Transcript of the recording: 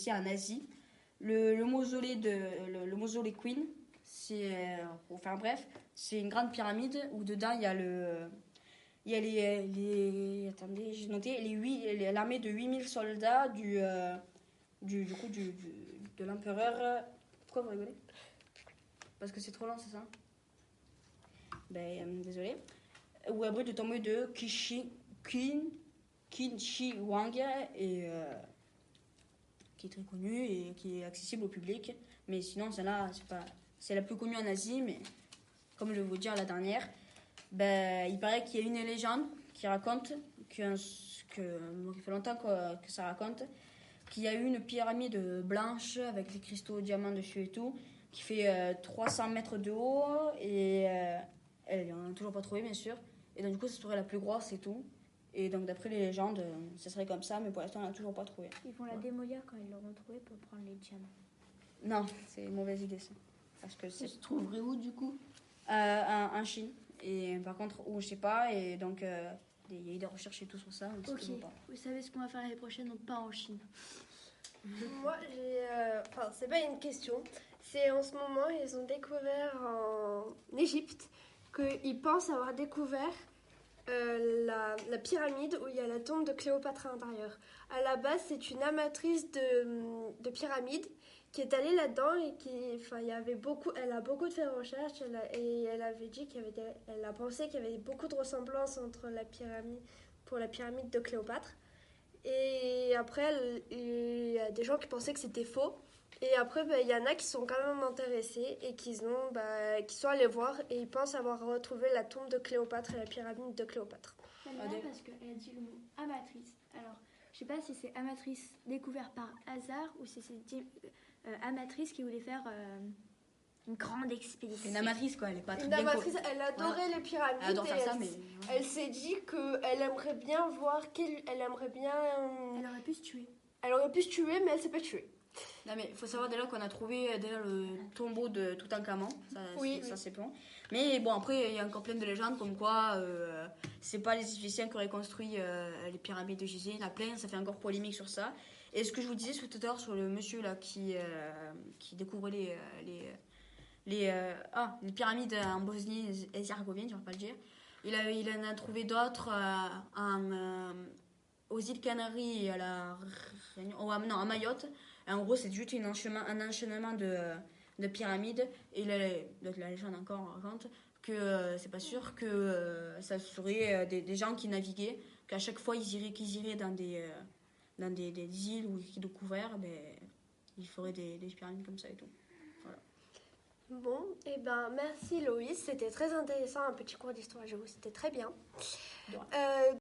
aussi en Asie. Le mausolée le mausolée Queen, c'est pour faire bref, c'est une grande pyramide où dedans il y a attendez, j'ai noté l'armée de 8000 soldats de l'empereur. Pourquoi vous rigolez? Parce que c'est trop long, c'est ça? Désolé. Ou abri de tomber de Qin Shi Huang et qui est très connue et qui est accessible au public. Mais sinon, celle-là, c'est la plus connue en Asie, mais comme je vais vous dire la dernière, il paraît qu'il y a une légende qui raconte ça fait longtemps que ça raconte qu'il y a eu une pyramide blanche avec des cristaux diamants dessus et tout, qui fait 300 mètres de haut et elle n'en a toujours pas trouvé, bien sûr. Et donc du coup, ce serait la plus grosse et tout. Et donc d'après les légendes, ce serait comme ça, mais pour l'instant, on n'a toujours pas trouvé. Ils vont la démolir quand ils l'auront trouvée pour prendre les diamants. Non, c'est une mauvaise idée ça. Parce que Ça se trouverait où du coup? en Chine. Et par contre, où je sais pas, et donc il y a eu des recherches et tout sur ça. Donc Ok, vous savez ce qu'on va faire l'année prochaine, donc pas en Chine. Moi, c'est pas une question. C'est en ce moment, ils ont découvert en Égypte qu'ils pensent avoir découvert la pyramide où il y a la tombe de Cléopâtre à l'intérieur. À la base, c'est une amatrice de pyramide qui est allée là-dedans et elle a beaucoup fait de recherches et elle avait dit elle a pensé qu'il y avait beaucoup de ressemblances entre la pyramide de Cléopâtre. Et après, il y a des gens qui pensaient que c'était faux. Et après, il y en a qui sont quand même intéressés et qui sont allés voir et ils pensent avoir retrouvé la tombe de Cléopâtre et la pyramide de Cléopâtre. Parce qu'elle a dit le mot amatrice. Alors, je sais pas si c'est amatrice découvert par hasard ou si c'est amatrice qui voulait faire une grande expédition. Une amatrice, quoi, elle est pas très Une bien. amatrice, elle adorait les pyramides. Elle adore faire ça, mais. Elle s'est dit qu'elle aimerait bien voir Elle aurait pu se tuer. Elle aurait pu se tuer, mais elle s'est pas tuée. Non, mais il faut savoir déjà qu'on a trouvé déjà le tombeau de Toutankhamon. Ça c'est bon. Mais bon, après, il y a encore plein de légendes comme quoi c'est pas les Égyptiens qui auraient construit les pyramides de Gizeh. Il y en a plein, ça fait encore polémique sur ça. Et ce que je vous disais tout à l'heure sur le monsieur là qui découvrait les pyramides en Bosnie-Herzégovine, je ne vais pas le dire. Il en a trouvé d'autres aux îles Canaries et à Mayotte. Et en gros, c'est juste un enchaînement de pyramides. Et la légende encore raconte que c'est pas sûr que ça serait des gens qui naviguaient, qu'à chaque fois qu'ils iraient dans des îles où ils découvraient, ils feraient des pyramides comme ça et tout. Voilà. Bon, merci Loïs, c'était très intéressant, un petit cours d'histoire géo, c'était très bien.